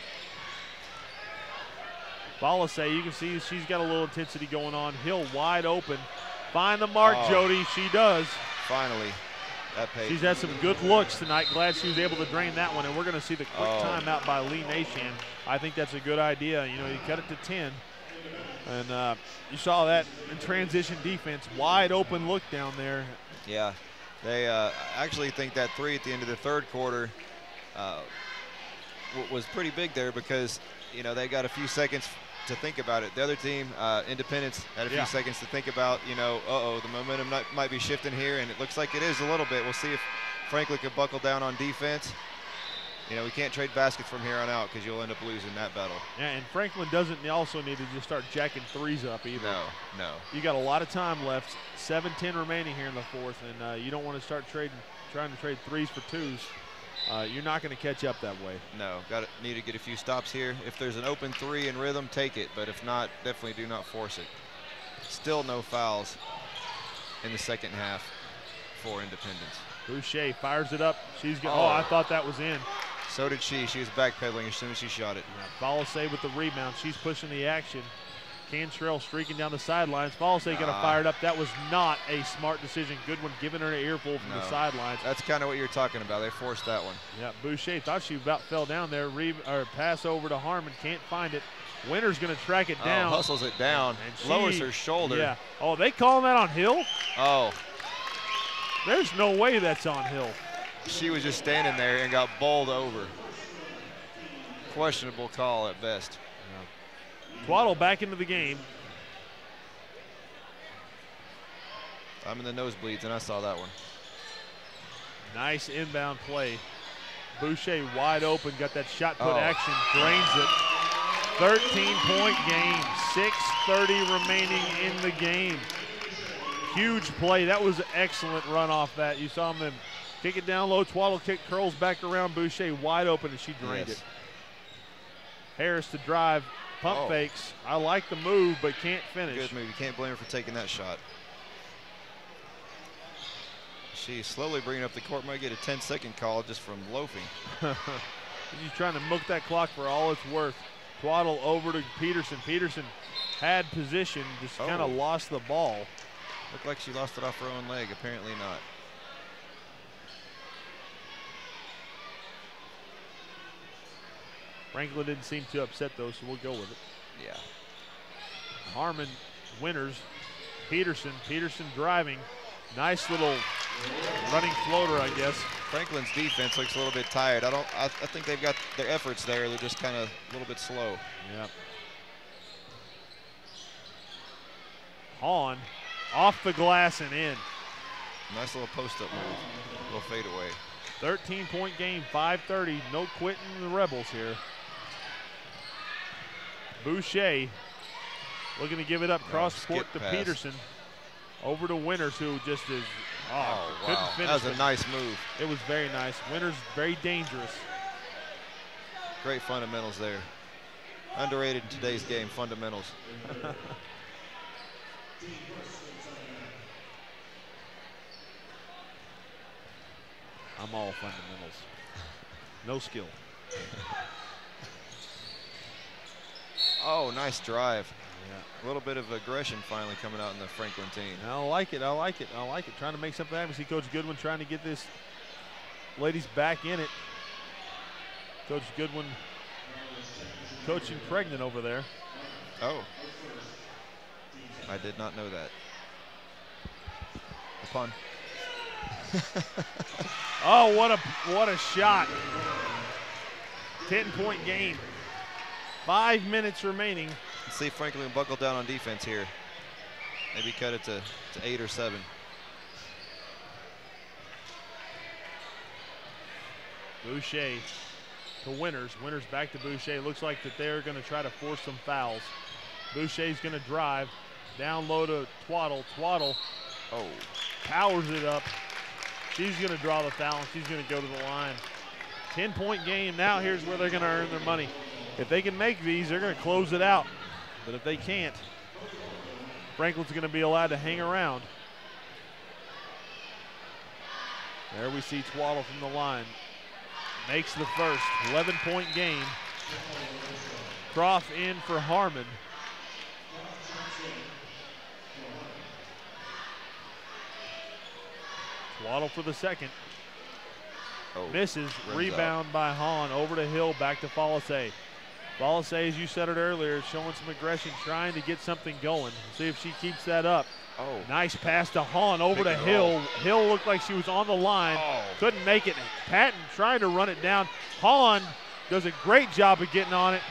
Varsity, you can see she's got a little intensity going on. Hill wide open. Find the mark, Jody. She does.
Finally. That paid.
She's had some good looks tonight. Glad she was able to drain that one. And we're going to see the quick timeout by Lee Nashan. I think that's a good idea. You know, you cut it to 10. And you saw that in transition defense. Wide open look down there.
Yeah. They actually think that 3 at the end of the third quarter was pretty big there because, you know, they got a few seconds to think about it. The other team, Independence, had a few seconds to think about, you know, the momentum might be shifting here, and it looks like it is a little bit. We'll see if Franklin can buckle down on defense. You know, we can't trade baskets from here on out because you'll end up losing that battle.
Yeah, and Franklin doesn't also need to just start jacking threes up either.
No.
You got a lot of time left, 7:10 remaining here in the fourth, and you don't want to start trying to trade threes for twos. You're not going to catch up that way.
No, need to get a few stops here. If there's an open 3 in rhythm, take it. But if not, definitely do not force it. Still no fouls in the second half for Independence.
Boucher fires it up. She's got. Oh, I thought that was in.
So did she. She was backpedaling as soon as she shot it.
Yeah, Varsity with the rebound. She's pushing the action. Cantrell streaking down the sidelines. Varsity going to fire it up. That was not a smart decision. Goodwin giving her an earful from the sidelines.
That's kind of what you're talking about. They forced that one.
Yeah, Boucher thought she about fell down there. Pass over to Harmon. Can't find it. Winter's going to track it down.
Hustles it down. And lowers her shoulder.
Yeah. Oh, they calling that on Hill?
Oh.
There's no way that's on Hill.
She was just standing there and got bowled over. Questionable call at best.
Twaddle back into the game.
I'm in the nosebleeds, and I saw that one.
Nice inbound play. Boucher wide open, got that shot put action, drains it. 13-point game, 6:30 remaining in the game. Huge play. That was an excellent run off that. You saw him kick it down low. Twaddle kick, curls back around. Boucher wide open, and she drained it. Harris to drive. Pump fakes. I like the move, but can't finish.
Good move. You can't blame her for taking that shot. She's slowly bringing up the court. Might get a 10-second call just from loafing.
She's trying to milk that clock for all it's worth. Twaddle over to Peterson. Peterson had position, just kind of lost the ball.
Looked like she lost it off her own leg. Apparently not.
Franklin didn't seem too upset, though, so we'll go with it.
Yeah. Harmon,
Winters, Peterson driving. Nice little running floater, I guess.
Franklin's defense looks a little bit tired. I think they've got their efforts there. They're just kind of a little bit slow.
Yep. Hahn off the glass and in.
Nice little post-up move. A little fade away.
13-point game, 5:30. No quitting the Rebels here. Boucher looking to give it up cross court to Peterson. Over to Winters, who just is, couldn't finish.
That was a nice move.
It was very nice. Winters very dangerous.
Great fundamentals there. Underrated in today's game, fundamentals.
I'm all fundamentals. No skill.
Oh, nice drive. Yeah. A little bit of aggression finally coming out in the Franklin team.
I like it. Trying to make something happen. See Coach Goodwin trying to get this ladies back in it. Coach Goodwin coaching pregnant over there.
Oh. I did not know that. The pun.
Oh, what a shot. 10-point game. 5 minutes remaining.
Let's see if Franklin buckle down on defense here. Maybe cut it to 8 or 7.
Boucher to Winters. Winters back to Boucher. Looks like that they're going to try to force some fouls. Boucher's going to drive. Down low to Twaddle. Twaddle powers it up. She's going to draw the foul, and she's going to go to the line. 10-point game. Now here's where they're going to earn their money. If they can make these, they're going to close it out. But if they can't, Franklin's going to be allowed to hang around. There we see Twaddle from the line. Makes the first. 11-point game. Croft in for Harmon. Twaddle for the second.
Oh,
misses. Rebound by Hahn. Over to Hill, back to Follise. Follise, as you said it earlier, showing some aggression, trying to get something going. See if she keeps that up.
Oh.
Nice pass to Hahn, over to Hill. Hill looked like she was on the line. Couldn't make it. Patton trying to run it down. Hahn does a great job of getting on it.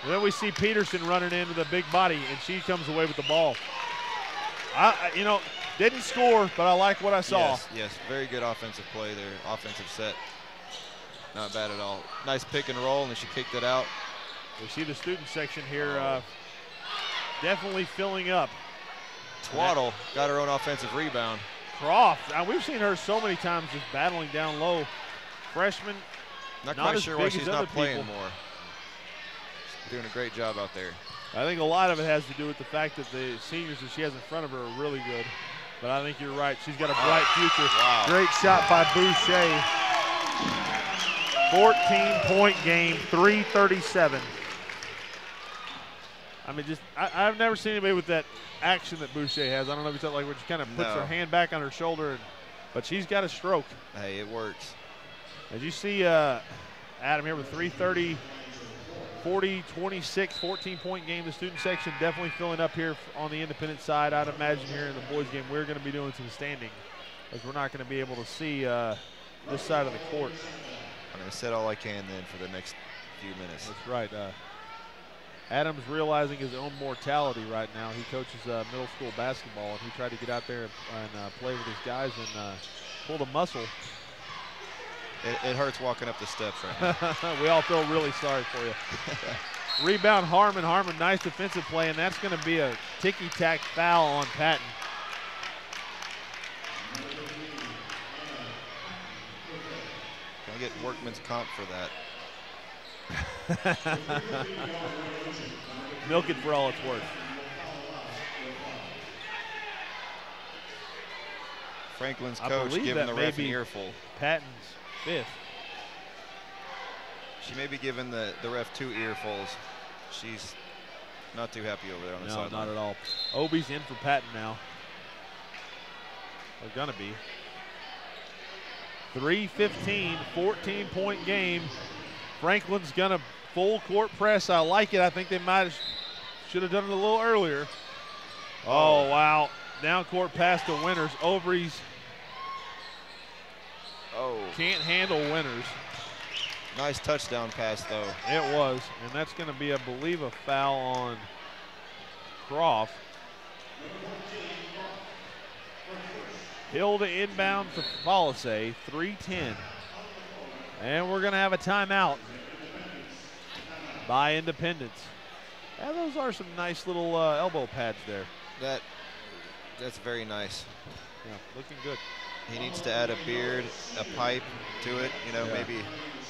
And then we see Peterson running into the big body, and she comes away with the ball. You know, didn't score, but I like what I saw.
Yes, very good offensive play there, offensive set. Not bad at all. Nice pick and roll, and then she kicked it out.
We see the student section here definitely filling up.
Twaddle got her own offensive rebound.
Croft, we've seen her so many times just battling down low. Freshman,
not quite sure why she's not playing more. She's doing a great job out there.
I think a lot of it has to do with the fact that the seniors that she has in front of her are really good. But I think you're right. She's got a bright future.
Wow.
Great shot by Boucher. 14-point game, 3:37. I mean, I've never seen anybody with that action that Boucher has. I don't know if it's like where she kind of puts her hand back on her shoulder, but she's got a stroke.
Hey, it works.
As you see Adam here with 3:30, 40, 26, 14-point game. The student section definitely filling up here on the independent side. I'd imagine here in the boys game we're going to be doing some standing, as we're not going to be able to see this side of the court.
I'm going to set all I can then for the next few minutes.
That's right. Adam's realizing his own mortality right now. He coaches middle school basketball, and he tried to get out there and play with his guys and pulled a muscle.
It hurts walking up the steps right now.
We all feel really sorry for you. Rebound Harmon. Harmon, nice defensive play, and that's going to be a ticky-tack foul on Patton.
Can I get workman's comp for that?
Milk it for all it's worth.
Franklin's coach giving the ref an earful.
Patton's fifth.
She may be giving the ref 2 earfuls. She's not too happy over there on the sideline.
No, not at all. Obi's in for Patton now. They're gonna be. 3:15, 14-point game. Franklin's gonna full court press. I like it. I think they should have done it a little earlier. Oh, wow. Down court pass to Winters. Overees can't handle Winters.
Nice touchdown pass, though.
It was, and that's going to be, I believe, a foul on Croft. Hill to inbound for Follise, 3:10. And we're going to have a timeout by Independence. Yeah, those are some nice little elbow pads there.
That's very nice.
Yeah, looking good.
He needs to add a beard, a pipe to it, maybe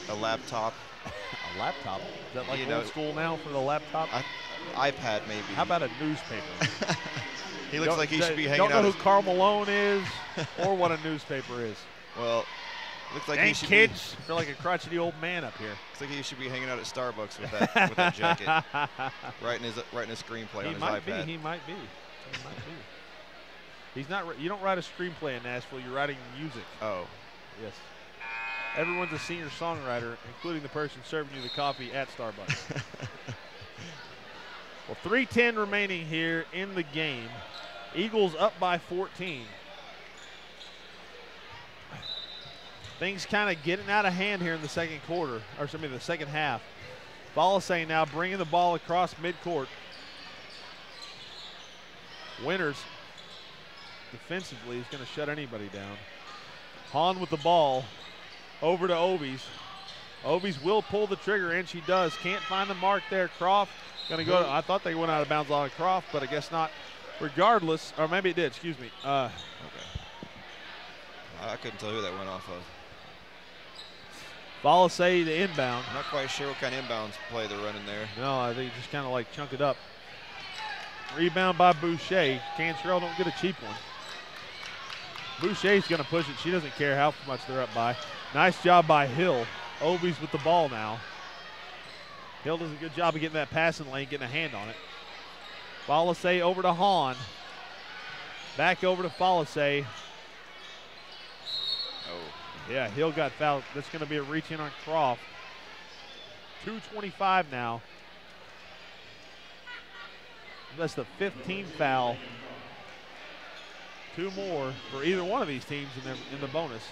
a laptop.
A laptop? Is that like old school now for the laptop?
iPad, maybe.
How about a newspaper?
He looks like he should be hanging out.
Don't know who Carl Malone is or what a newspaper is.
Well, looks like he should
kids. I feel like a crotchety old man up here.
Looks like he should be hanging out at Starbucks with that jacket, writing his screenplay on his iPad.
He might be. He's not. You don't write a screenplay in Nashville. You're writing music.
Oh,
yes. Everyone's a senior songwriter, including the person serving you the coffee at Starbucks. Well, 3:10 remaining here in the game. Eagles up by 14. Things kind of getting out of hand here in the second quarter, or the second half. Follise now bringing the ball across midcourt. Winters defensively is going to shut anybody down. Hahn with the ball over to Obies. Obies will pull the trigger, and she does. Can't find the mark there. Croft going to go. I thought they went out of bounds on Croft, but I guess not. Regardless, or maybe it did. Excuse me.
Okay. I couldn't tell who that went off of.
Follise to inbound.
Not quite sure what kind of inbounds play they're running there.
No, I think just kind of like chunk it up. Rebound by Boucher. Cantrell don't get a cheap one. Boucher's going to push it. She doesn't care how much they're up by. Nice job by Hill. Obies with the ball now. Hill does a good job of getting that passing lane, getting a hand on it. Folisay over to Hahn. Back over to Folisay.
Oh.
Yeah, Hill got fouled. That's going to be a reach in on Croft. 2:25 now. That's the 15th foul. 2 more for either one of these teams in the bonus.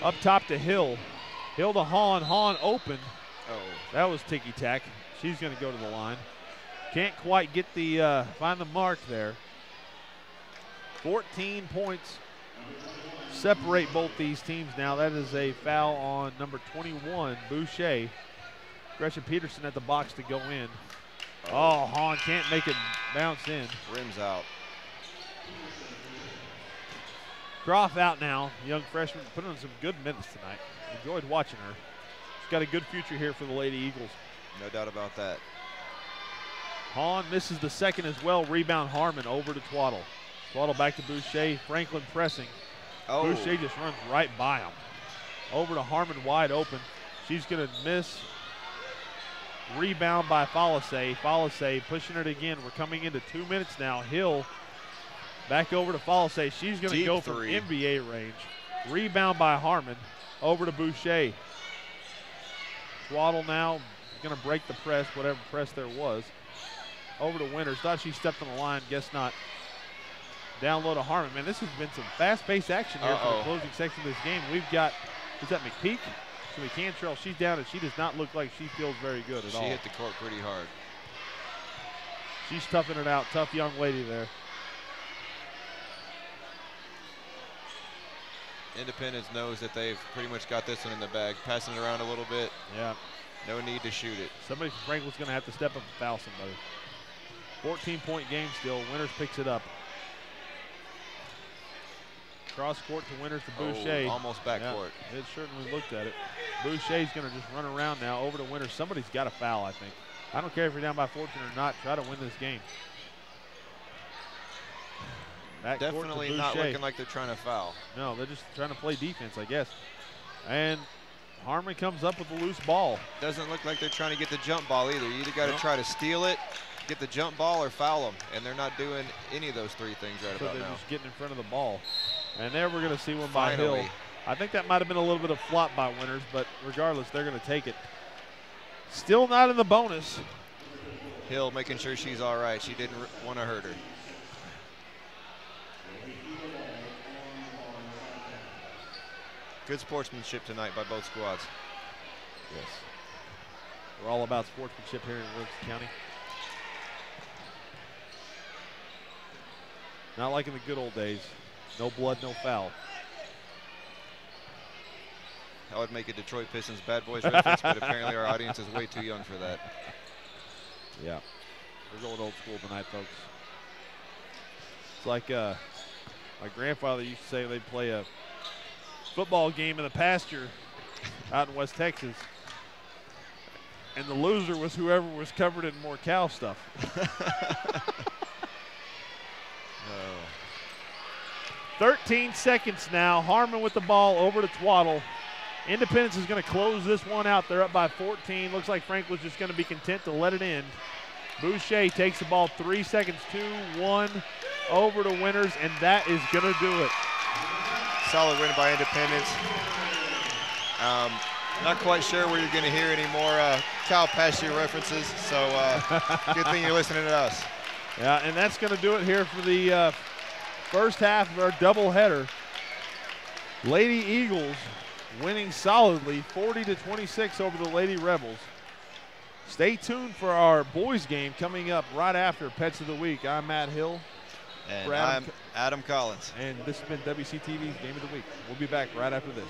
Up top to Hill. Hill to Hahn. Hahn open.
Oh.
That was ticky-tack. She's going to go to the line. Can't quite get the find the mark there. 14 points separate both these teams now. That is a foul on number 21, Boucher. Gretchen Peterson at the box to go in. Oh, Hahn can't make it bounce in.
Rims out.
Croft out now, young freshman, put on some good minutes tonight. Enjoyed watching her. She's got a good future here for the Lady Eagles.
No doubt about that.
Hahn misses the second as well. Rebound Harmon over to Twaddle. Twaddle back to Boucher. Franklin pressing.
Oh.
Boucher just runs right by him. Over to Harmon wide open. She's going to miss. Rebound by Folisay. Folisay pushing it again. We're coming into 2 minutes now. Hill back over to Folisay. She's going to go from NBA range. Rebound by Harmon. Over to Boucher. Twaddle now going to break the press, whatever press there was. Over to Winters. Thought she stepped on the line. Guess not. Down low to Harmon. Man, this has been some fast-paced action here for the closing section of this game. We've got, is that McPeak? So McCantrell, she's down, and she does not look like she feels very good at all.
She hit the court pretty hard.
She's toughing it out. Tough young lady there.
Independence knows that they've pretty much got this one in the bag. Passing it around a little bit.
Yeah.
No need to shoot it.
Somebody from Franklin's going to have to step up and foul somebody. 14-point game still. Winters picks it up. Cross court to Winters to Boucher.
Almost back court.
It certainly looked at it. Boucher's going to just run around now over to Winters. Somebody's got a foul, I think. I don't care if you're down by 14 or not. Try to win this game. Back
Definitely not looking like they're trying to foul.
No, they're just trying to play defense, I guess. And Harmon comes up with a loose ball.
Doesn't look like they're trying to get the jump ball either. You either got to try to steal it, get the jump ball, or foul them. And they're not doing any of those three things right about now.
They're just getting in front of the ball. And there we're going to see one by Hill. I think that might have been a little bit of flop by Winters, but regardless, they're going to take it. Still not in the bonus.
Hill making sure she's all right. She didn't want to hurt her. Good sportsmanship tonight by both squads.
Yes. We're all about sportsmanship here in Williamson County. Not like in the good old days. No blood, no foul.
I would make a Detroit Pistons Bad Boys reference, but apparently our audience is way too young for that.
Yeah. We're going old school tonight, folks. It's like my grandfather used to say they'd play a football game in the pasture out in West Texas, and the loser was whoever was covered in more cow stuff. 13 seconds now. Harmon with the ball over to Twaddle. Independence is going to close this one out. They're up by 14. Looks like Franklin's just going to be content to let it end. Boucher takes the ball 3 seconds, 2, 1, over to Winters, and that is going to do it.
Solid win by Independence. Not quite sure where you're going to hear any more cow pasture references, so good thing you're listening to us.
Yeah, and that's going to do it here for the first half of our doubleheader. Lady Eagles winning solidly 40-26 over the Lady Rebels. Stay tuned for our boys game coming up right after Pets of the Week. I'm Matt Hill.
And I'm Adam Collins.
And this has been WCTV's Game of the Week. We'll be back right after this.